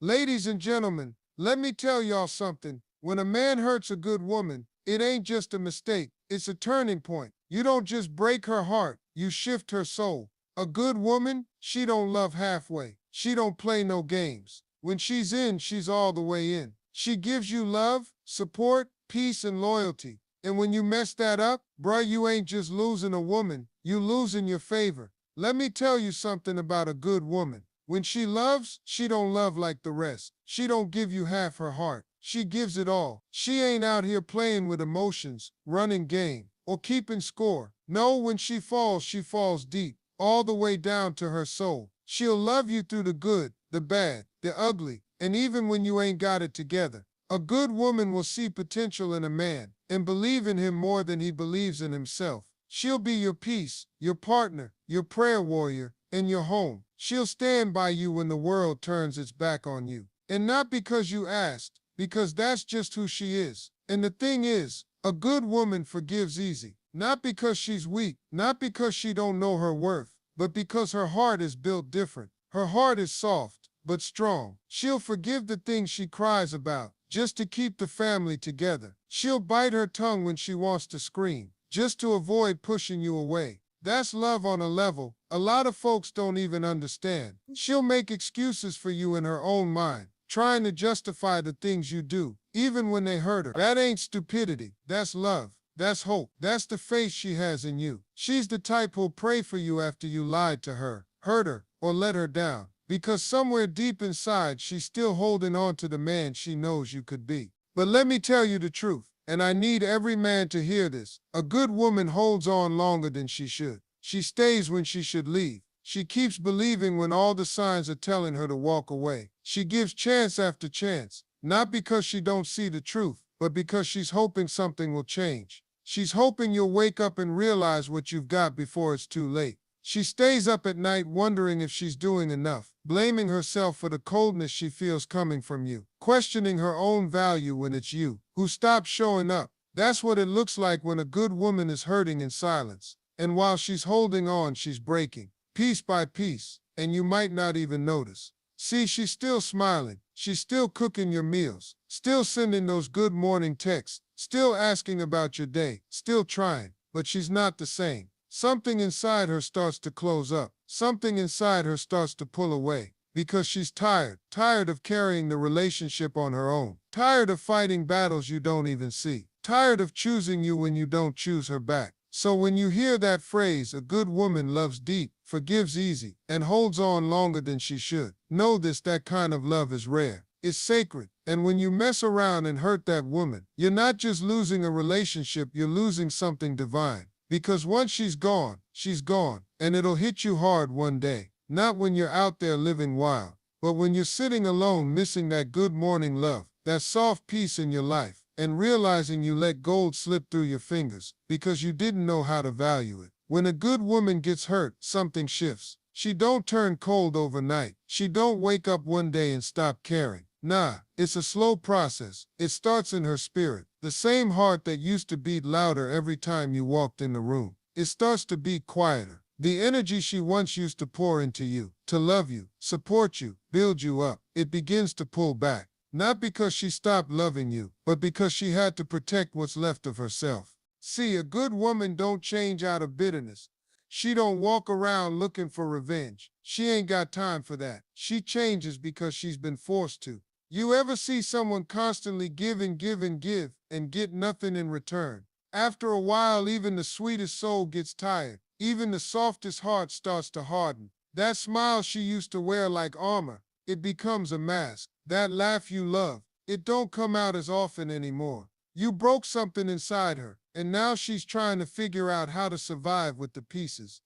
Ladies and gentlemen, let me tell y'all something. When a man hurts a good woman, it ain't just a mistake, it's a turning point. You don't just break her heart, you shift her soul. A good woman, she don't love halfway. She don't play no games. When she's in, she's all the way in. She gives you love, support, peace, and loyalty. And when you mess that up, bruh, you ain't just losing a woman, you losing your favor. Let me tell you something about a good woman. When she loves, she don't love like the rest. She don't give you half her heart. She gives it all. She ain't out here playing with emotions, running game, or keeping score. No, when she falls deep, all the way down to her soul. She'll love you through the good, the bad, the ugly, and even when you ain't got it together. A good woman will see potential in a man and believe in him more than he believes in himself. She'll be your peace, your partner, your prayer warrior, and your home. She'll stand by you when the world turns its back on you. And not because you asked, because that's just who she is. And the thing is, a good woman forgives easy. Not because she's weak, not because she don't know her worth, but because her heart is built different. Her heart is soft, but strong. She'll forgive the things she cries about, just to keep the family together. She'll bite her tongue when she wants to scream, just to avoid pushing you away. That's love on a level a lot of folks don't even understand. She'll make excuses for you in her own mind, trying to justify the things you do, even when they hurt her. That ain't stupidity. That's love. That's hope. That's the faith she has in you. She's the type who'll pray for you after you lied to her, hurt her, or let her down. Because somewhere deep inside, she's still holding on to the man she knows you could be. But let me tell you the truth, and I need every man to hear this. A good woman holds on longer than she should. She stays when she should leave. She keeps believing when all the signs are telling her to walk away. She gives chance after chance, not because she don't see the truth, but because she's hoping something will change. She's hoping you'll wake up and realize what you've got before it's too late. She stays up at night wondering if she's doing enough, blaming herself for the coldness she feels coming from you, questioning her own value when it's you who stops showing up. That's what it looks like when a good woman is hurting in silence. And while she's holding on, she's breaking, piece by piece, and you might not even notice. See, she's still smiling. She's still cooking your meals, still sending those good morning texts, still asking about your day, still trying, but she's not the same. Something inside her starts to close up. Something inside her starts to pull away because she's tired of carrying the relationship on her own, tired of fighting battles you don't even see, tired of choosing you when you don't choose her back. So when you hear that phrase, a good woman loves deep, forgives easy, and holds on longer than she should, know this: that kind of love is rare. It's sacred. And when you mess around and hurt that woman, you're not just losing a relationship, you're losing something divine. Because once she's gone, and it'll hit you hard one day. Not when you're out there living wild, but when you're sitting alone missing that good morning love, that soft peace in your life, and realizing you let gold slip through your fingers because you didn't know how to value it. When a good woman gets hurt, something shifts. She don't turn cold overnight. She don't wake up one day and stop caring. Nah, it's a slow process. It starts in her spirit. The same heart that used to beat louder every time you walked in the room. It starts to beat quieter. The energy she once used to pour into you, to love you, support you, build you up, it begins to pull back. Not because she stopped loving you, but because she had to protect what's left of herself. See, a good woman don't change out of bitterness. She don't walk around looking for revenge. She ain't got time for that. She changes because she's been forced to. You ever see someone constantly give and give and give and get nothing in return? After a while, even the sweetest soul gets tired. Even the softest heart starts to harden. That smile she used to wear like armor, it becomes a mask. That laugh you love, it don't come out as often anymore. You broke something inside her, and now she's trying to figure out how to survive with the pieces.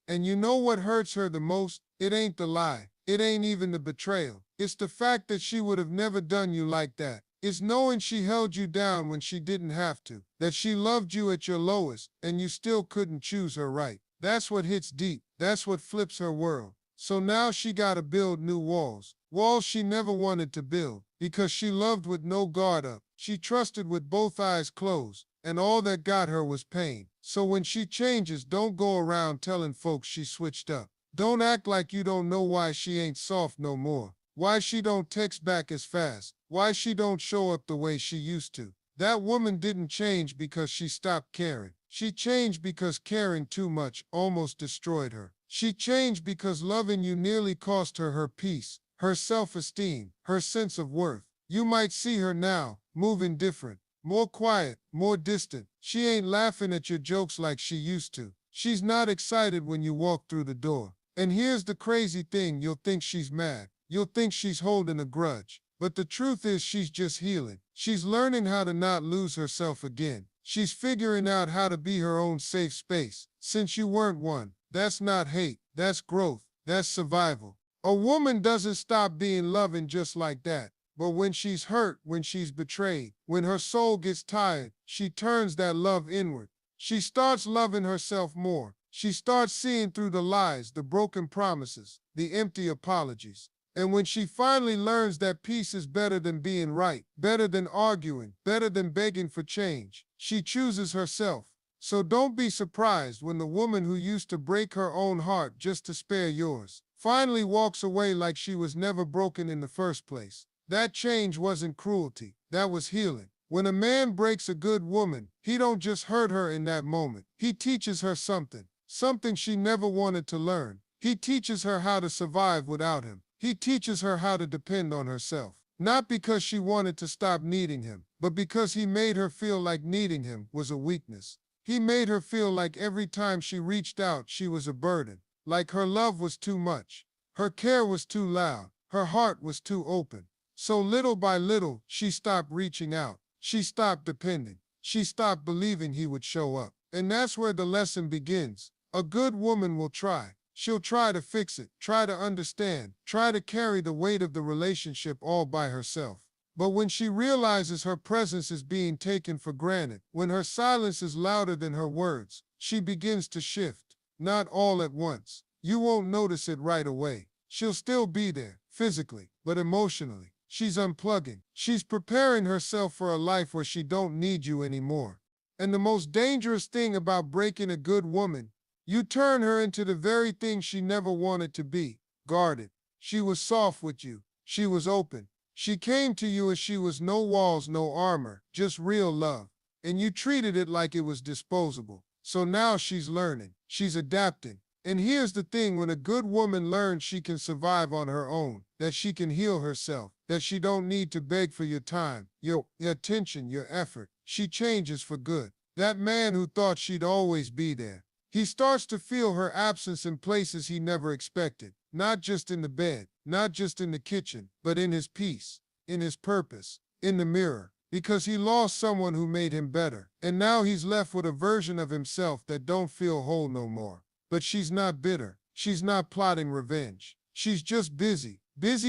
And you know what hurts her the most? It ain't the lie. It ain't even the betrayal. It's the fact that she would have never done you like that. It's knowing she held you down when she didn't have to, that she loved you at your lowest, and you still couldn't choose her right. That's what hits deep. That's what flips her world. So now she gotta build new walls. Walls she never wanted to build, because she loved with no guard up. She trusted with both eyes closed, and all that got her was pain. So when she changes, don't go around telling folks she switched up. Don't act like you don't know why she ain't soft no more. why she don't text back as fast, why she don't show up the way she used to. That woman didn't change because she stopped caring. She changed because caring too much almost destroyed her. She changed because loving you nearly cost her her peace, her self-esteem, her sense of worth. You might see her now, moving different, more quiet, more distant. She ain't laughing at your jokes like she used to. She's not excited when you walk through the door. And here's the crazy thing, you'll think she's mad. You'll think she's holding a grudge. But the truth is she's just healing. She's learning how to not lose herself again. She's figuring out how to be her own safe space. Since you weren't one, that's not hate, that's growth, that's survival. A woman doesn't stop being loving just like that. But when she's hurt, when she's betrayed, when her soul gets tired, she turns that love inward. She starts loving herself more. She starts seeing through the lies, the broken promises, the empty apologies. And when she finally learns that peace is better than being right, better than arguing, better than begging for change, she chooses herself. So don't be surprised when the woman who used to break her own heart just to spare yours finally walks away like she was never broken in the first place. That change wasn't cruelty, that was healing. When a man breaks a good woman, he don't just hurt her in that moment. He teaches her something, something she never wanted to learn. He teaches her how to survive without him. He teaches her how to depend on herself. Not because she wanted to stop needing him, but because he made her feel like needing him was a weakness. He made her feel like every time she reached out, she was a burden. Like her love was too much. Her care was too loud. Her heart was too open. So little by little, she stopped reaching out. She stopped depending. She stopped believing he would show up. And that's where the lesson begins. A good woman will try. She'll try to fix it, try to understand, try to carry the weight of the relationship all by herself. But when she realizes her presence is being taken for granted, when her silence is louder than her words, she begins to shift. Not all at once. You won't notice it right away. She'll still be there, physically, but emotionally. She's unplugging. She's preparing herself for a life where she don't need you anymore. And the most dangerous thing about breaking a good woman, you turn her into the very thing she never wanted to be, guarded. She was soft with you. She was open. She came to you as she was no walls, no armor, just real love. And you treated it like it was disposable. So now she's learning. She's adapting. And here's the thing, when a good woman learns she can survive on her own, that she can heal herself, that she don't need to beg for your time, your attention, your effort, she changes for good. That man who thought she'd always be there, he starts to feel her absence in places he never expected, not just in the bed, not just in the kitchen, but in his peace, in his purpose, in the mirror, because he lost someone who made him better, and now he's left with a version of himself that don't feel whole no more. But she's not bitter. She's not plotting revenge. She's just busy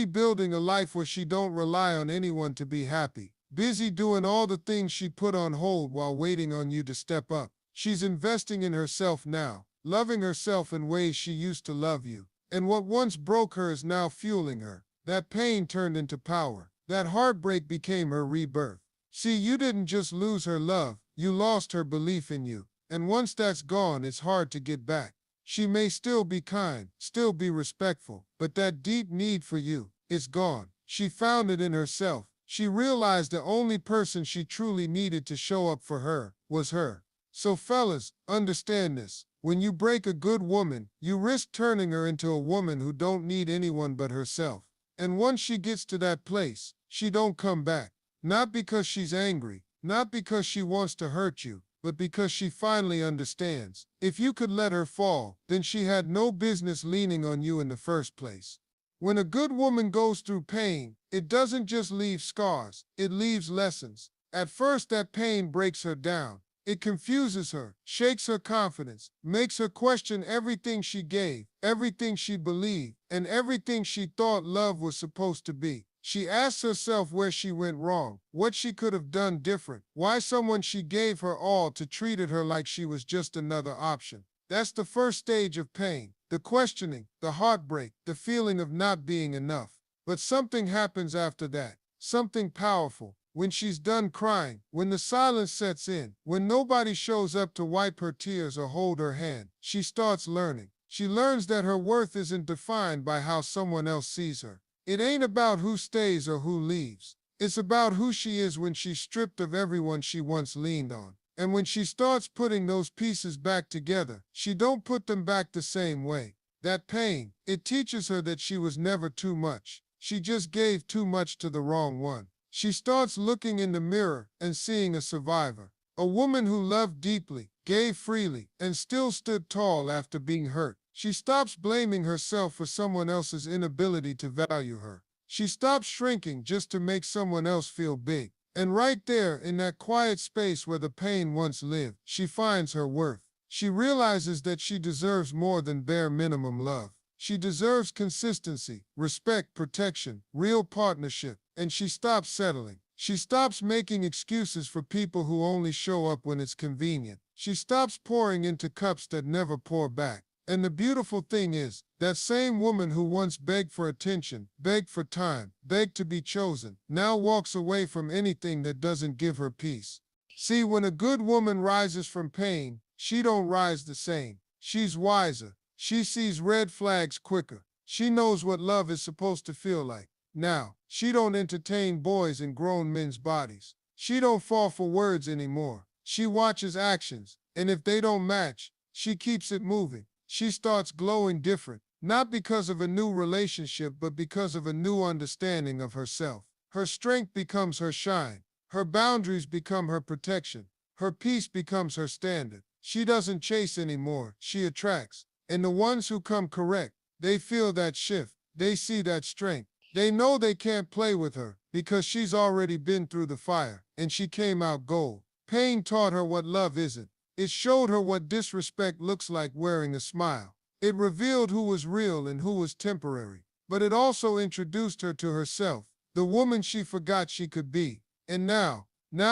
building a life where she don't rely on anyone to be happy, busy doing all the things she put on hold while waiting on you to step up. She's investing in herself now, loving herself in ways she used to love you. And what once broke her is now fueling her. That pain turned into power. That heartbreak became her rebirth. See, you didn't just lose her love, you lost her belief in you. And once that's gone, it's hard to get back. She may still be kind, still be respectful, but that deep need for you, it's gone. She found it in herself. She realized the only person she truly needed to show up for her was her. So fellas, understand this. When you break a good woman, you risk turning her into a woman who don't need anyone but herself. And once she gets to that place, she don't come back. Not because she's angry, not because she wants to hurt you, but because she finally understands. If you could let her fall, then she had no business leaning on you in the first place. When a good woman goes through pain, it doesn't just leave scars, it leaves lessons. At first, that pain breaks her down. It confuses her, shakes her confidence, makes her question everything she gave, everything she believed, and everything she thought love was supposed to be. She asks herself where she went wrong, what she could have done different, why someone she gave her all to treated her like she was just another option. That's the first stage of pain, the questioning, the heartbreak, the feeling of not being enough. But something happens after that, something powerful. When she's done crying, when the silence sets in, when nobody shows up to wipe her tears or hold her hand, she starts learning. She learns that her worth isn't defined by how someone else sees her. It ain't about who stays or who leaves. It's about who she is when she's stripped of everyone she once leaned on. And when she starts putting those pieces back together, she don't put them back the same way. That pain, it teaches her that she was never too much. She just gave too much to the wrong one. She starts looking in the mirror and seeing a survivor. A woman who loved deeply, gave freely, and still stood tall after being hurt. She stops blaming herself for someone else's inability to value her. She stops shrinking just to make someone else feel big. And right there, in that quiet space where the pain once lived, she finds her worth. She realizes that she deserves more than bare minimum love. She deserves consistency, respect, protection, real partnership, and she stops settling. She stops making excuses for people who only show up when it's convenient. She stops pouring into cups that never pour back. And the beautiful thing is, that same woman who once begged for attention, begged for time, begged to be chosen, now walks away from anything that doesn't give her peace. See, when a good woman rises from pain, she don't rise the same. She's wiser. She sees red flags quicker. She knows what love is supposed to feel like. Now, she don't entertain boys in grown men's bodies. She don't fall for words anymore. She watches actions, and if they don't match, she keeps it moving. She starts glowing different, not because of a new relationship, but because of a new understanding of herself. Her strength becomes her shine. Her boundaries become her protection. Her peace becomes her standard. She doesn't chase anymore, she attracts. And the ones who come correct, they feel that shift. They see that strength. They know they can't play with her because she's already been through the fire and she came out gold. Pain taught her what love isn't. It showed her what disrespect looks like wearing a smile. It revealed who was real and who was temporary. But it also introduced her to herself, the woman she forgot she could be. And now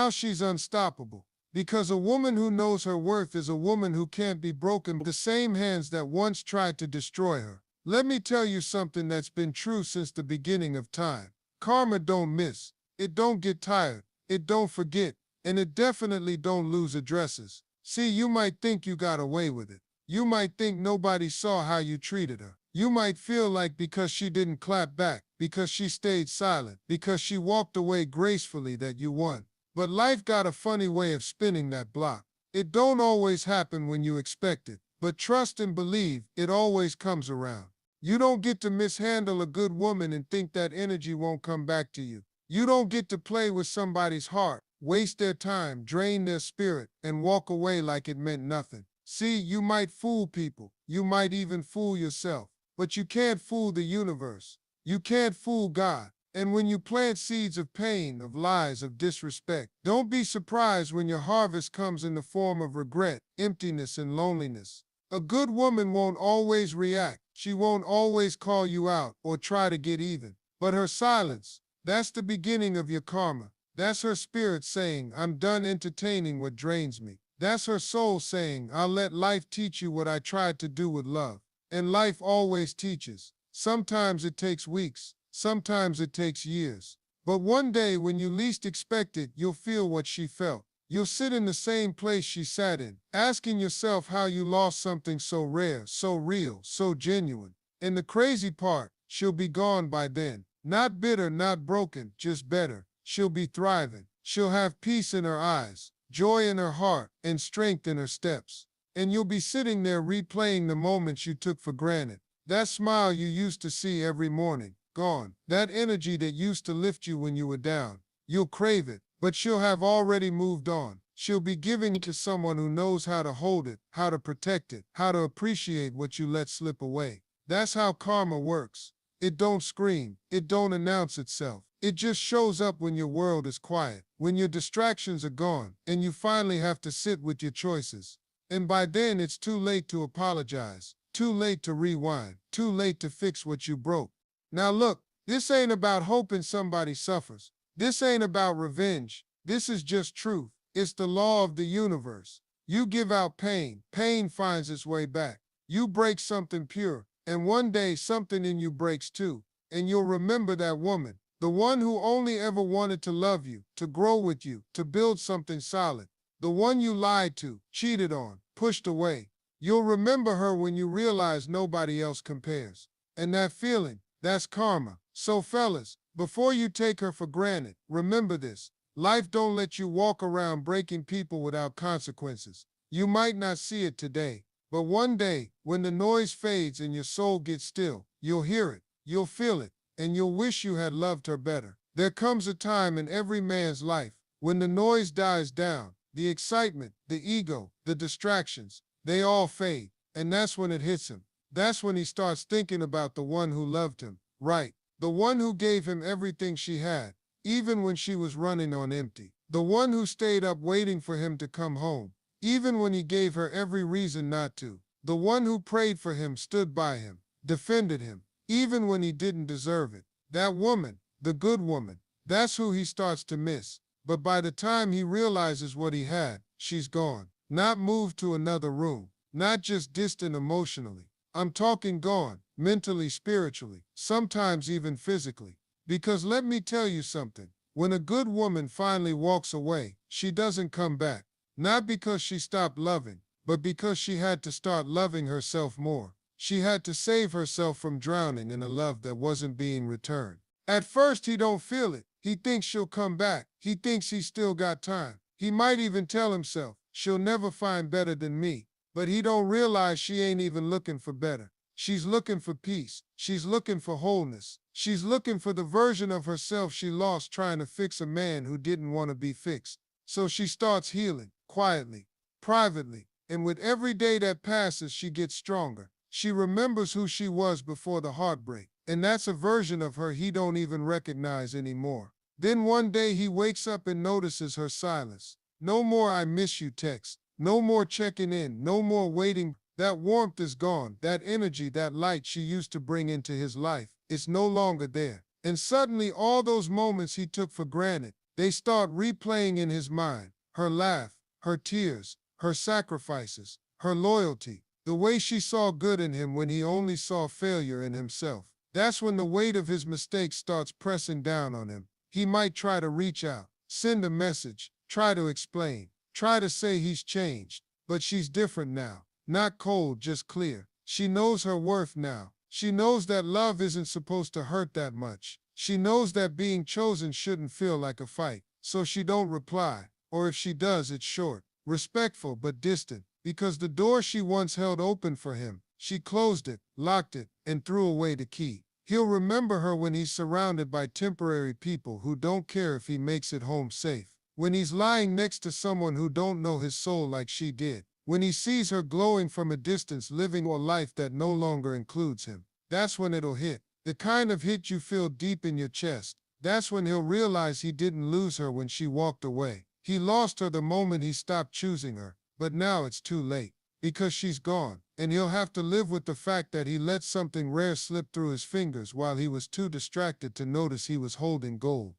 she's unstoppable. Because a woman who knows her worth is a woman who can't be broken by the same hands that once tried to destroy her. Let me tell you something that's been true since the beginning of time. Karma don't miss. It don't get tired. It don't forget. And it definitely don't lose addresses. See, you might think you got away with it. You might think nobody saw how you treated her. You might feel like because she didn't clap back, because she stayed silent, because she walked away gracefully that you won. But life got a funny way of spinning that block. It don't always happen when you expect it, but trust and believe it always comes around. You don't get to mishandle a good woman and think that energy won't come back to you. You don't get to play with somebody's heart, waste their time, drain their spirit, and walk away like it meant nothing. See, you might fool people. You might even fool yourself. But you can't fool the universe. You can't fool God. And when you plant seeds of pain, of lies, of disrespect, don't be surprised when your harvest comes in the form of regret, emptiness, and loneliness. A good woman won't always react. She won't always call you out or try to get even. But her silence, that's the beginning of your karma. That's her spirit saying, I'm done entertaining what drains me. That's her soul saying, I'll let life teach you what I tried to do with love. And life always teaches. Sometimes it takes weeks. Sometimes it takes years. But one day when you least expect it, you'll feel what she felt. You'll sit in the same place she sat in, asking yourself how you lost something so rare, so real, so genuine. And the crazy part, she'll be gone by then. Not bitter, not broken, just better. She'll be thriving. She'll have peace in her eyes, joy in her heart, and strength in her steps. And you'll be sitting there replaying the moments you took for granted. That smile you used to see every morning. Gone. That energy that used to lift you when you were down. You'll crave it, but she'll have already moved on. She'll be giving it to someone who knows how to hold it, how to protect it, how to appreciate what you let slip away. That's how karma works. It don't scream. It don't announce itself. It just shows up when your world is quiet, when your distractions are gone, and you finally have to sit with your choices. And by then, it's too late to apologize, too late to rewind, too late to fix what you broke. Now look, this ain't about hoping somebody suffers. This ain't about revenge. This is just truth. It's the law of the universe. You give out pain, pain finds its way back. You break something pure, and one day something in you breaks too. And you'll remember that woman, the one who only ever wanted to love you, to grow with you, to build something solid. The one you lied to, cheated on, pushed away. You'll remember her when you realize nobody else compares. And that feeling, That's karma. So fellas, before you take her for granted, remember this. Life don't let you walk around breaking people without consequences. You might not see it today, but one day, when the noise fades and your soul gets still, you'll hear it, you'll feel it, and you'll wish you had loved her better. There comes a time in every man's life when the noise dies down, the excitement, the ego, the distractions, they all fade, and that's when it hits him. That's when he starts thinking about the one who loved him, right? The one who gave him everything she had, even when she was running on empty. The one who stayed up waiting for him to come home, even when he gave her every reason not to. The one who prayed for him, stood by him, defended him, even when he didn't deserve it. That woman, the good woman, that's who he starts to miss. But by the time he realizes what he had, she's gone. Not moved to another room, not just distant emotionally. I'm talking gone, mentally, spiritually, sometimes even physically. Because let me tell you something, when a good woman finally walks away, she doesn't come back. Not because she stopped loving, but because she had to start loving herself more. She had to save herself from drowning in a love that wasn't being returned. At first, he don't feel it. He thinks she'll come back. He thinks he's still got time. He might even tell himself, she'll never find better than me. But he don't realize she ain't even looking for better. She's looking for peace. She's looking for wholeness. She's looking for the version of herself she lost trying to fix a man who didn't want to be fixed. So she starts healing, quietly, privately, and with every day that passes, she gets stronger. She remembers who she was before the heartbreak, and that's a version of her he don't even recognize anymore. Then one day he wakes up and notices her silence. No more "I miss you" text. No more checking in, no more waiting. That warmth is gone. That energy, that light she used to bring into his life, it's no longer there. And suddenly all those moments he took for granted, they start replaying in his mind. Her laugh, her tears, her sacrifices, her loyalty, the way she saw good in him when he only saw failure in himself. That's when the weight of his mistakes starts pressing down on him. He might try to reach out, send a message, try to explain, try to say he's changed, but she's different now. Not cold, just clear. She knows her worth now. She knows that love isn't supposed to hurt that much. She knows that being chosen shouldn't feel like a fight. So she don't reply, or if she does, it's short, respectful but distant, because the door she once held open for him, she closed it, locked it, and threw away the key. He'll remember her when he's surrounded by temporary people who don't care if he makes it home safe. When he's lying next to someone who don't know his soul like she did. When he sees her glowing from a distance, living a life that no longer includes him. That's when it'll hit. The kind of hit you feel deep in your chest. That's when he'll realize he didn't lose her when she walked away. He lost her the moment he stopped choosing her. But now it's too late. Because she's gone. And he'll have to live with the fact that he let something rare slip through his fingers while he was too distracted to notice he was holding gold.